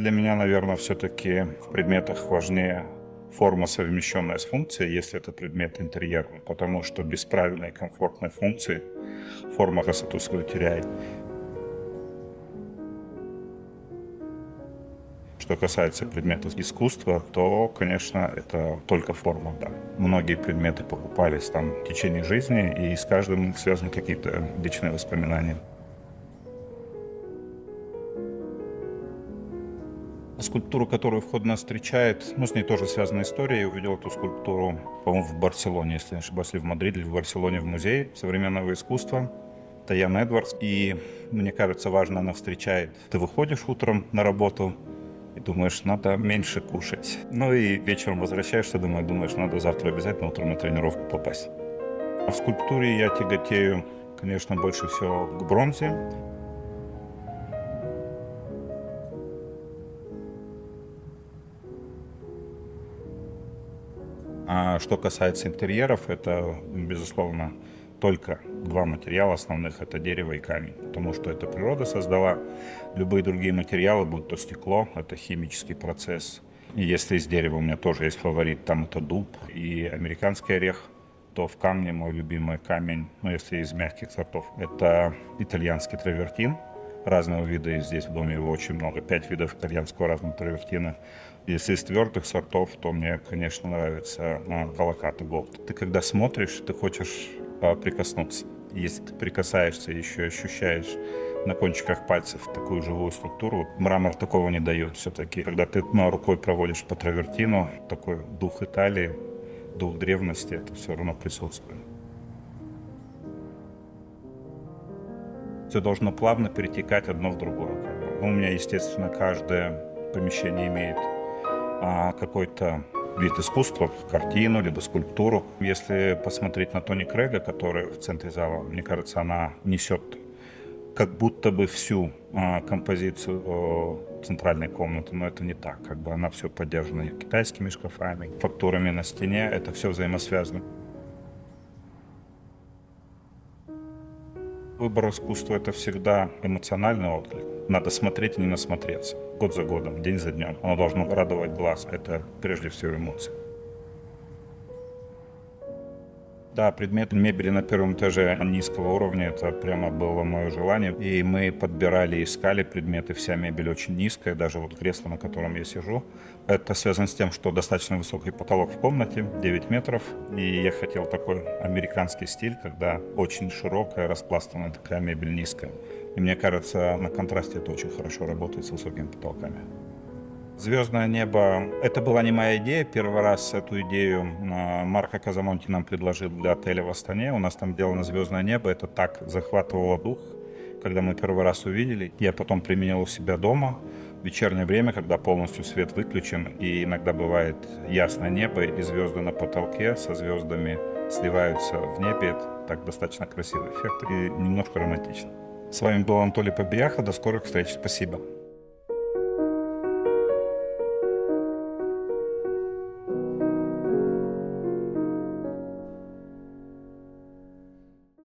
Для меня, наверное, все-таки в предметах важнее форма, совмещенная с функцией, если это предмет интерьерный, потому что без правильной комфортной функции форма красоту свою теряет. Что касается предметов искусства, то, конечно, это только форма, да. Многие предметы покупались там в течение жизни, и с каждым связаны какие-то личные воспоминания. Скульптуру, которую вход нас встречает, с ней тоже связана история. Я увидел эту скульптуру, по-моему, в Барселоне, если не ошибаюсь, или в Мадриде, или в Барселоне, в музее современного искусства. Это Ян Эдвардс. И мне кажется, важно, она встречает. Ты выходишь утром на работу и думаешь, надо меньше кушать. Ну и вечером возвращаешься домой, думаешь, надо завтра обязательно утром на тренировку попасть. А в скульптуре я тяготею, конечно, больше всего к бронзе. А что касается интерьеров, это, безусловно, только два материала основных – это дерево и камень. Потому что это природа создала. Любые другие материалы, будь то стекло, это химический процесс. И если из дерева у меня тоже есть фаворит, там это дуб и американский орех, то в камне мой любимый камень, если из мягких сортов, это итальянский травертин. Разного вида, и здесь в доме его очень много. 5 видов итальянского разного травертина. Если из твердых сортов, то мне, конечно, нравится Галаката Голд. Ты когда смотришь, ты хочешь прикоснуться. Если ты прикасаешься, еще ощущаешь на кончиках пальцев такую живую структуру. Мрамор такого не дает все-таки. Когда ты рукой проводишь по травертину, такой дух Италии, дух древности, это все равно присутствует. Все должно плавно перетекать одно в другое. У меня, естественно, каждое помещение имеет какой-то вид искусства, картину, либо скульптуру. Если посмотреть на Тони Крэга, который в центре зала, мне кажется, она несет как будто бы всю композицию центральной комнаты, но это не так. Она все поддержана китайскими шкафами, фактурами на стене, это все взаимосвязано. Выбор искусства – это всегда эмоциональный отклик. Надо смотреть и не насмотреться. Год за годом, день за днем. Оно должно радовать глаз. Это прежде всего эмоции. Да, предметы мебели на первом этаже низкого уровня, это прямо было мое желание. И мы подбирали, искали предметы, вся мебель очень низкая, даже вот кресло, на котором я сижу. Это связано с тем, что достаточно высокий потолок в комнате, 9 метров. И я хотел такой американский стиль, когда очень широкая, распластанная такая мебель низкая. И мне кажется, на контрасте это очень хорошо работает с высокими потолками. «Звездное небо» — это была не моя идея. Первый раз эту идею Марко Казамонти нам предложил для отеля в Астане. У нас там сделано «Звездное небо». Это так захватывало дух, когда мы первый раз увидели. Я потом применил у себя дома в вечернее время, когда полностью свет выключен. И иногда бывает ясное небо, и звезды на потолке со звездами сливаются в небе. Это так достаточно красивый эффект и немножко романтично. С вами был Анатолий Побияха. До скорых встреч. Спасибо.